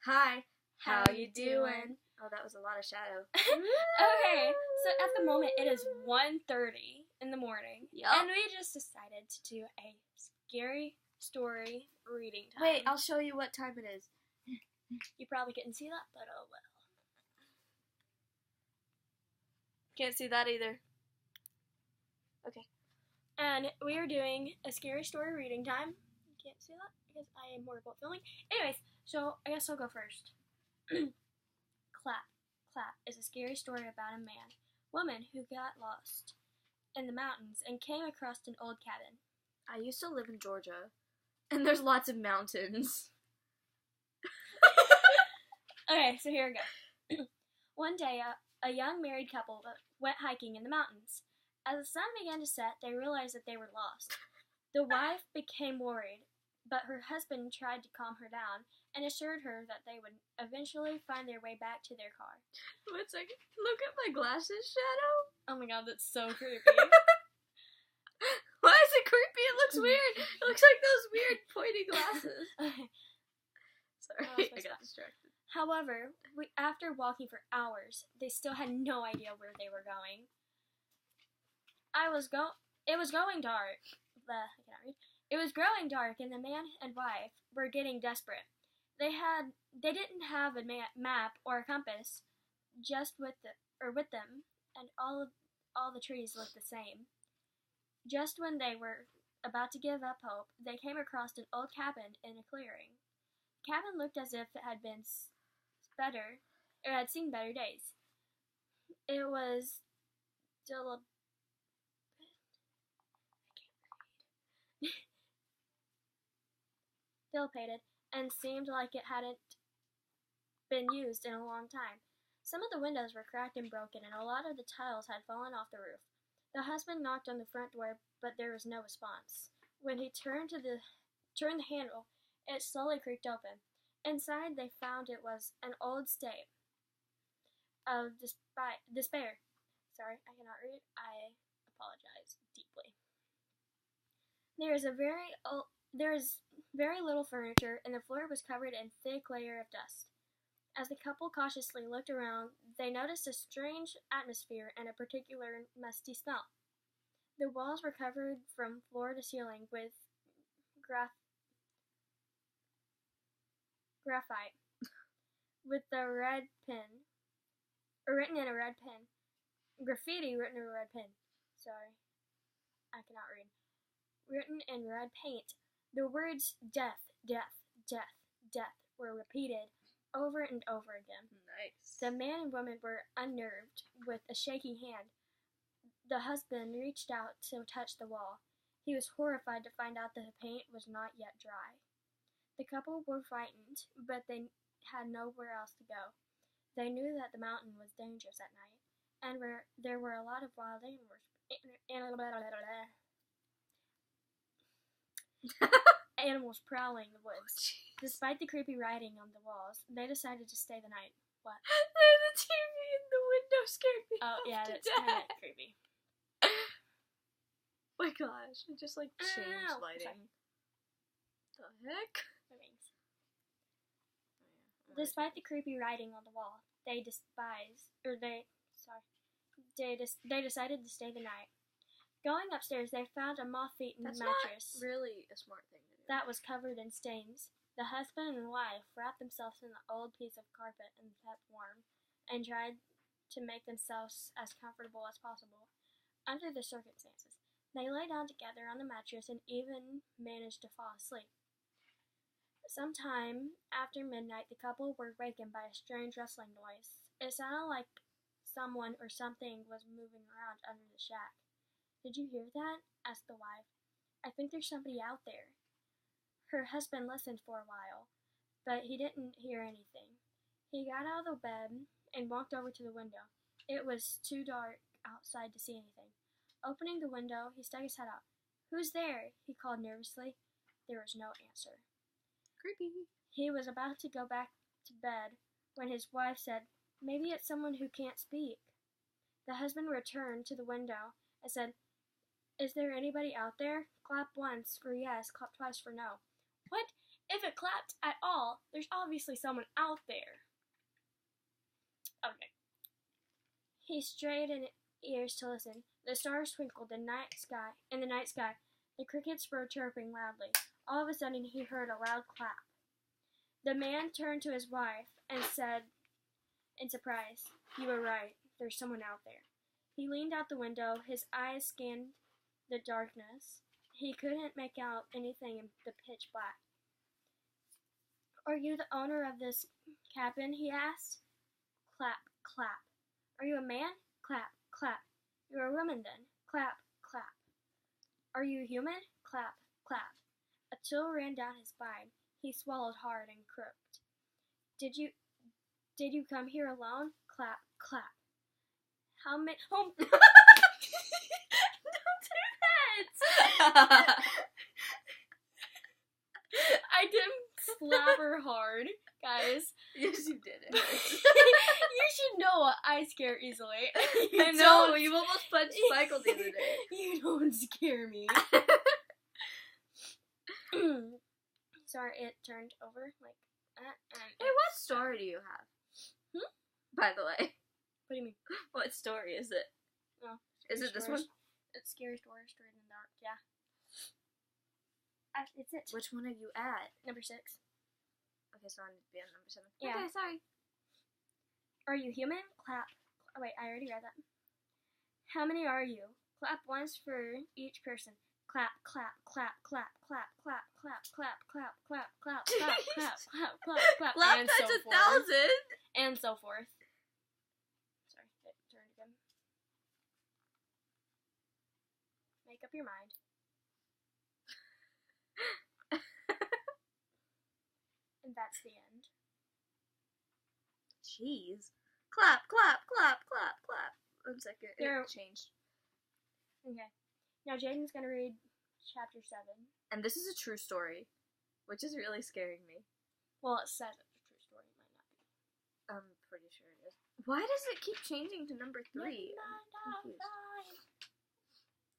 Hi, How you doing? Oh, that was a lot of shadow. Okay, so at the moment it is 1:30 in the morning, Yup. and we just decided to do a scary story reading time. Wait, I'll show you what time it is. You probably couldn't see that, but oh well. Can't see that either. Okay. And we are doing a scary story reading time. You can't see that because I am horrible at filming. Anyways, so I guess I'll go first. Clap. Clap is a scary story about a woman who got lost in the mountains and came across an old cabin. I used to live in Georgia, and there's lots of mountains. Okay, so here we go. One day, a young married couple went hiking in the mountains. As the sun began to set, they realized that they were lost. The wife became worried, but her husband tried to calm her down and assured her that they would eventually find their way back to their car. 1 second. Look at my glasses, Shadow. Oh my god, that's so creepy. Why is it creepy? It looks weird. It looks like those weird pointy glasses. Okay. Sorry, I got distracted. However, after walking for hours, they still had no idea where they were going. It was going dark. I cannot read. It was growing dark, and the man and wife were getting desperate. They didn't have a map or a compass, just with them, and all the trees looked the same. Just when they were about to give up hope, they came across an old cabin in a clearing. The cabin looked as if it had seen better days. It was dilapidated and seemed like it hadn't been used in a long time. Some of the windows were cracked and broken, and a lot of the tiles had fallen off the roof. The husband knocked on the front door, but there was no response. When he turned the handle, it slowly creaked open. Inside, they found it was an old state of despair. Sorry, I cannot read. I apologize deeply. There is very little furniture, and the floor was covered in a thick layer of dust. As the couple cautiously looked around, they noticed a strange atmosphere and a particular musty smell. The walls were covered from floor to ceiling with graphite, with the graffiti written in a red pen. Sorry, I cannot read. Written in red paint. The words death, death, death, death were repeated over and over again. Nice. The man and woman were unnerved. With a shaky hand, the husband reached out to touch the wall. He was horrified to find out that the paint was not yet dry. The couple were frightened, but they had nowhere else to go. They knew that the mountain was dangerous at night, and there were a lot of wild animals prowling the woods. Despite the creepy writing on the walls, they decided to stay the night. What? The TV in the window scared me. Oh, yeah, that's kind of creepy. My gosh, it just changed lighting. The heck? Despite the creepy writing on the wall, they decided to stay the night. Going upstairs, they found a moth-eaten mattress. That's not really a smart thing to do. That was covered in stains. The husband and wife wrapped themselves in an old piece of carpet and kept warm, and tried to make themselves as comfortable as possible. Under the circumstances, they lay down together on the mattress and even managed to fall asleep. Sometime after midnight, the couple were wakened by a strange rustling noise. It sounded like someone or something was moving around under the shack. "Did you hear that?" asked the wife. "I think there's somebody out there." Her husband listened for a while, but he didn't hear anything. He got out of the bed and walked over to the window. It was too dark outside to see anything. Opening the window, he stuck his head out. "Who's there?" he called nervously. There was no answer. Creepy. He was about to go back to bed when his wife said, "Maybe it's someone who can't speak." The husband returned to the window and said, "Is there anybody out there? Clap once for yes, clap twice for no." "What? If it clapped at all, there's There's obviously someone out there. Okay. He straightened ears to listen. The stars twinkled in the night sky. The crickets were chirping loudly. All of a sudden, he heard a loud clap. The man turned to his wife and said in surprise, "You were right. There's someone out there." He leaned out the window. His eyes scanned the darkness. He couldn't make out anything in the pitch black. "Are you the owner of this cabin?" he asked. Clap, clap. "Are you a man?" Clap, clap. "You're a woman then." Clap, clap. "Are you human?" Clap, clap. A chill ran down his spine. He swallowed hard and croaked. Did you come here alone?" Clap, clap. "How many?" Oh. Don't do that! I didn't slap her hard, guys. Yes, you did it. You should know I scare easily. I know, you almost punched Michael the other day. You don't scare me. Sorry, it turned over like that. Hey, what story do you have? By the way. What do you mean? What story is it? Oh, is it this one? It's Scary Stories Story in the Dark, yeah. It's it. Which one are you at? Number 6. Okay, so I need to be on number 7. Yeah. Okay, sorry. Are you human? Clap. Oh, wait, I already read that. How many are you? Clap once for each person. Clap, clap, clap, clap, clap, clap, clap, clap, clap, clap, clap, clap, clap, clap, clap, clap, Clap and times so 1,000! And so forth. Sorry, it turned again. Make up your mind. And that's the end. Jeez. Clap, clap, clap, clap, clap. 1 second. There- It changed. Okay. Now Jaden's gonna read chapter 7. And this is a true story, which is really scaring me. Well, it says it's a true story. It might not be. I'm pretty sure it is. Why does it keep changing to number 3? I'm confused.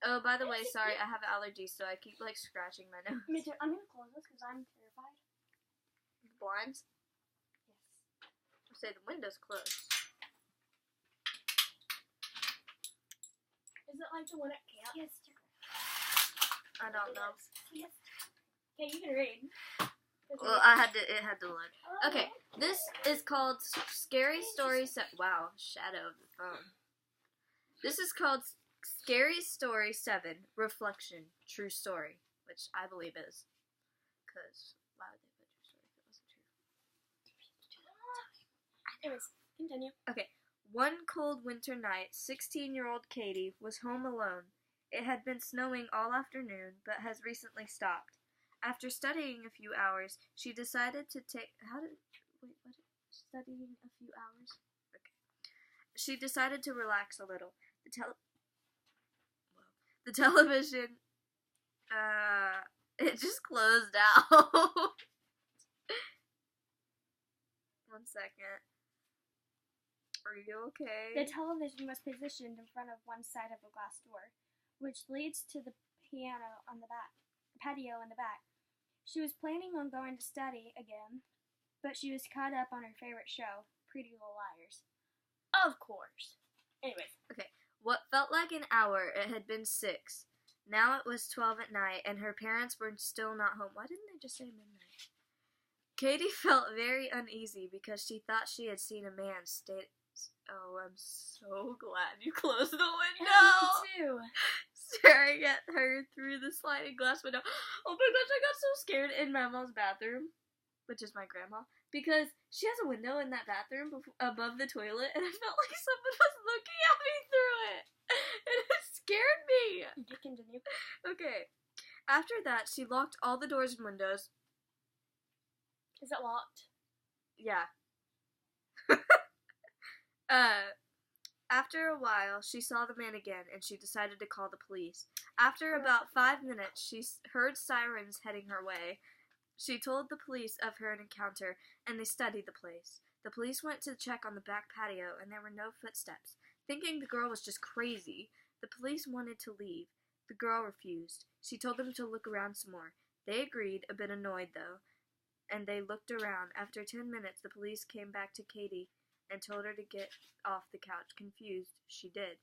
Oh, by the way, sorry, I have allergies, so I keep, like, scratching my nose. Me too. I'm gonna close this because I'm terrified. The blinds? Yes. Say the window's closed. Is it like the one at camp? Yes. I don't know. Yes. Okay, you can read. Well, it had to load. Okay, this is called Scary Story Wow, shadow of the phone. This is called Scary Story 7, Reflection, True Story, which I believe is. Because, why would they put true story if it wasn't true? Anyways, continue. Okay. One cold winter night, 16-year-old Katie was home alone. It had been snowing all afternoon, but has recently stopped. After studying a few hours, she decided to take... Studying a few hours? Okay. She decided to relax a little. The television... it just closed out. 1 second. Are you okay? The television was positioned in front of one side of the glass door, which leads to the patio in the back. She was planning on going to study again, but she was caught up on her favorite show, Pretty Little Liars. Of course. Anyways. Okay. What felt like an hour, it had been 6. Now it was 12 at night, and her parents were still not home. Why didn't they just say midnight? Katie felt very uneasy because she thought she had seen a man Oh, I'm so glad you closed the window! Me too. Staring at her through the sliding glass window. Oh my gosh, I got so scared in my mom's bathroom, which is my grandma, because she has a window in that bathroom above the toilet, and I felt like someone was looking at me through it, and it scared me. You continue. Okay. After that, she locked all the doors and windows. Is it locked? Yeah. After a while, she saw the man again, and she decided to call the police. After about 5 minutes, she heard sirens heading her way. She told the police of her encounter, and they studied the place. The police went to check on the back patio, and there were no footsteps. Thinking the girl was just crazy, the police wanted to leave. The girl refused. She told them to look around some more. They agreed, a bit annoyed, though. and they looked around. After 10 minutes, the police came back to Katie and told her to get off the couch. Confused, she did.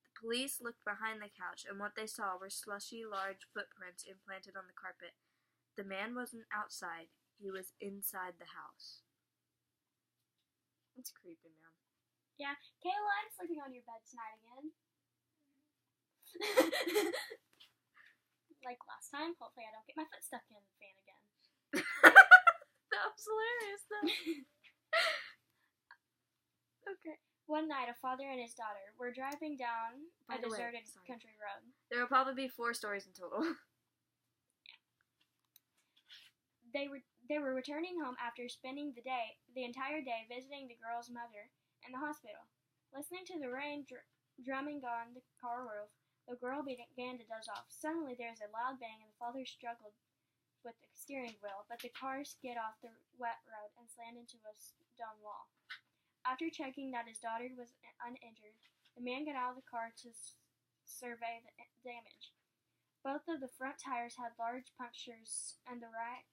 The police looked behind the couch, and what they saw were slushy, large footprints implanted on the carpet. The man wasn't outside. He was inside the house. It's creepy, man. Yeah. Kayla, I'm sleeping on your bed tonight again. Like last time. Hopefully I don't get my foot stuck in the fan again. That was hilarious, though. Okay. One night, a father and his daughter were driving down a deserted country road. There will probably be 4 stories in total. They were returning home after spending the entire day visiting the girl's mother in the hospital. Listening to the rain drumming on the car roof, the girl began to doze off. Suddenly there was a loud bang and the father struggled with the steering wheel, but the car skid off the wet road and slammed into a stone wall. After checking that his daughter was uninjured, the man got out of the car to survey the damage. Both of the front tires had large punctures and the right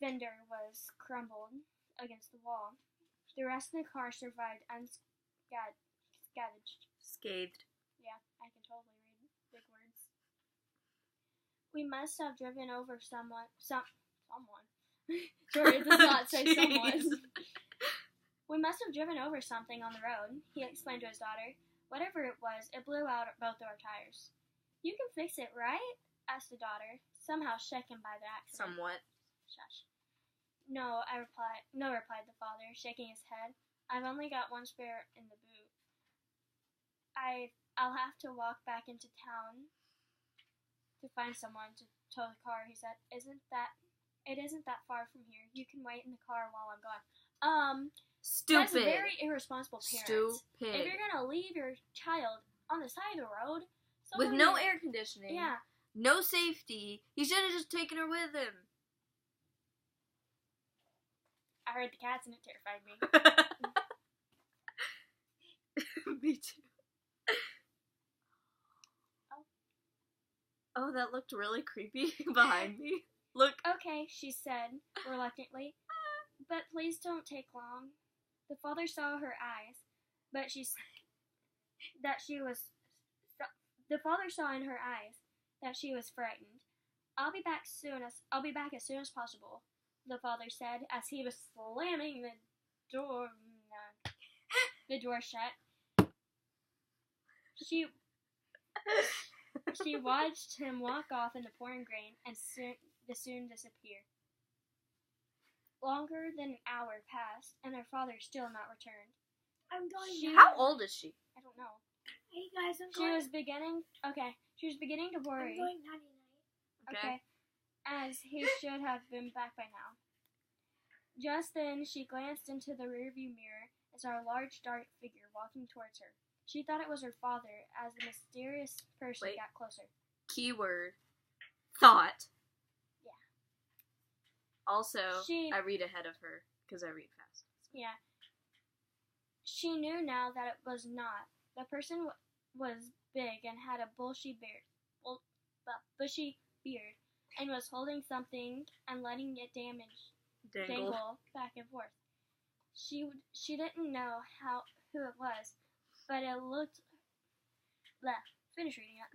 fender was crumbled against the wall. The rest of the car survived unscathed. Scathed. Yeah, I can totally read big words. We must have driven over someone. Sorry, it does not say someone. We must have driven over something on the road, he explained to his daughter. Whatever it was, it blew out both of our tires. You can fix it, right? Asked the daughter, somehow shaken by the accident. Somewhat. Shush. No, replied the father, shaking his head. I've only got one spare in the boot. I'll have to walk back into town to find someone to tow the car, he said. It isn't that far from here. You can wait in the car while I'm gone. Stupid. That's a very irresponsible parent. Stupid. If you're gonna leave your child on the side of the road with no air conditioning, yeah, no safety, he should have just taken her with him. I heard the cats and it terrified me. Me too. Oh, that looked really creepy behind me. Look. Okay, she said reluctantly, but please don't take long. The father saw her eyes, but the father saw in her eyes that she was frightened. I'll be back as soon as possible, the father said as he was slamming the door shut. She watched him walk off in the pouring rain and soon disappear. Longer than an hour passed, and her father still not returned. How old is she? I don't know. Hey guys, She was beginning to worry. I'm going nighty-night. Okay. As he should have been back by now. Just then, she glanced into the rearview mirror and saw a large, dark figure walking towards her. She thought it was her father as the mysterious person got closer. Keyword. Thought. Yeah. Also, I read ahead of her because I read fast. Yeah. She knew now that it was not. The person was big and had a bushy beard and was holding something and letting it dangle back and forth. She didn't know who it was, but it looked. Finish reading it.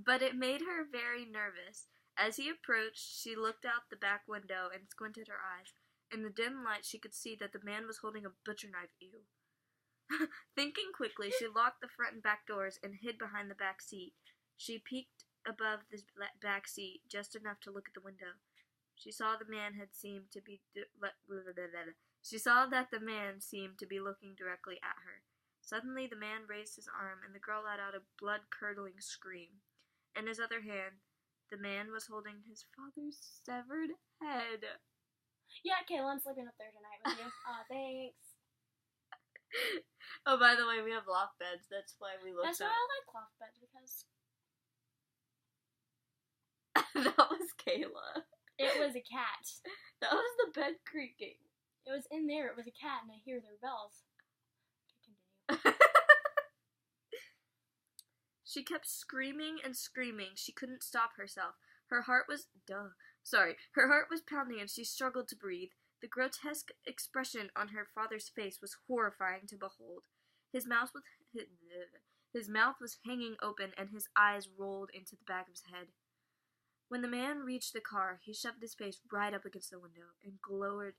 But it made her very nervous. As he approached, she looked out the back window and squinted her eyes. In the dim light, she could see that the man was holding a butcher knife. Ew. Thinking quickly, she locked the front and back doors and hid behind the back seat. She peeked above the back seat just enough to look at the window. She saw that the man seemed to be looking directly at her. Suddenly, the man raised his arm, and the girl let out a blood-curdling scream. In his other hand, the man was holding his father's severed head. Yeah, Kayla, I'm sleeping up there tonight with you. Thanks. Oh, by the way, we have loft beds. That's why we looked That's why I like loft beds, because... That was Kayla. It was a cat. That was the bed creaking. It was in there. It was a cat, and I hear their bells. She kept screaming and screaming. She couldn't stop herself. Her heart was Her heart was pounding and she struggled to breathe. The grotesque expression on her father's face was horrifying to behold. His mouth was hanging open and his eyes rolled into the back of his head. When the man reached the car, he shoved his face right up against the window and glowered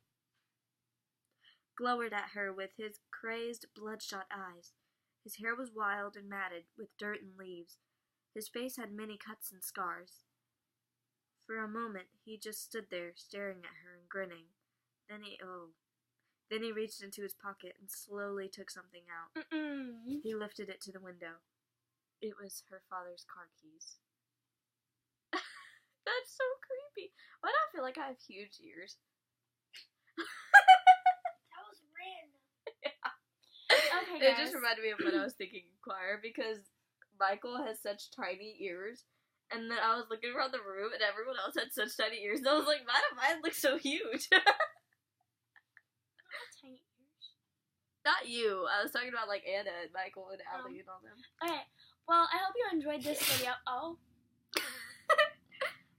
at her with his crazed, bloodshot eyes. His hair was wild and matted with dirt and leaves. His face had many cuts and scars. For a moment, he just stood there, staring at her and grinning. Then he reached into his pocket and slowly took something out. He lifted it to the window. It was her father's car keys. That's so creepy. Why do I feel like I have huge ears? That was random. Okay, It guys. just reminded me of when I was thinking choir because Michael has such tiny ears. And then I was looking around the room and everyone else had such tiny ears. And I was like, mine looks so huge. Tiny ears. Not you. I was talking about like Anna and Michael and Allie and all them. Okay, well, I hope you enjoyed this video. Oh.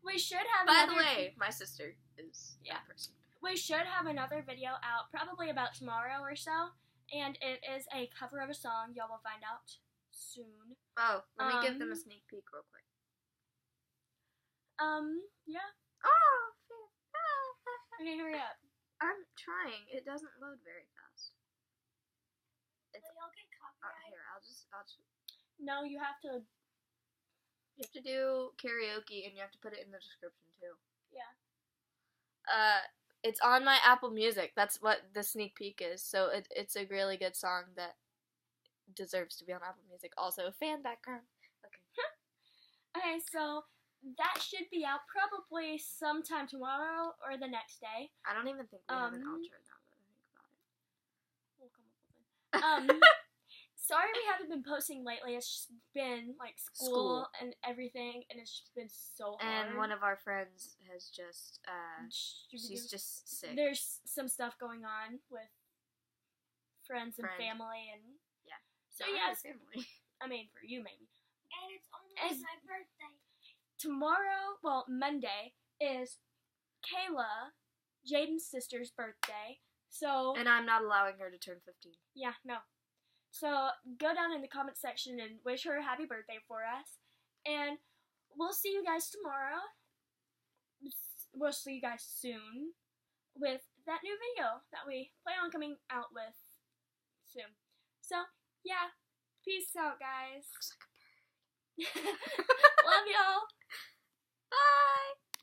We should have By another... the way, my sister is that person. We should have another video out probably about tomorrow or so. And it is a cover of a song. Y'all will find out soon. Oh, let me give them a sneak peek real quick. Yeah. Oh, Okay, hurry up. I'm trying. It doesn't load very fast. It's Will y'all get copyright? here. I'll just. No, you have to... You have to do karaoke, and you have to put it in the description too. Yeah. It's on my Apple Music. That's what the sneak peek is. So it's a really good song that deserves to be on Apple Music. Also, fan background. Okay. Okay, so that should be out probably sometime tomorrow or the next day. I don't even think we have an outro now that I think about it. We'll come up with it. Sorry we haven't been posting lately. It's just been like school and everything, and it's just been so hard. And one of our friends has just she's just sick. There's some stuff going on with friends and family, and yeah. So Not yes, family. I mean for you maybe. And it's almost my birthday. Tomorrow, well Monday is Kayla, Jaden's sister's birthday. So And I'm not allowing her to turn 15. yeah, no. So go down in the comment section and wish her a happy birthday for us. And we'll see you guys tomorrow. We'll see you guys soon with that new video that we plan on coming out with soon. So, yeah. Peace out, guys. Looks like a bird. Love y'all. Bye.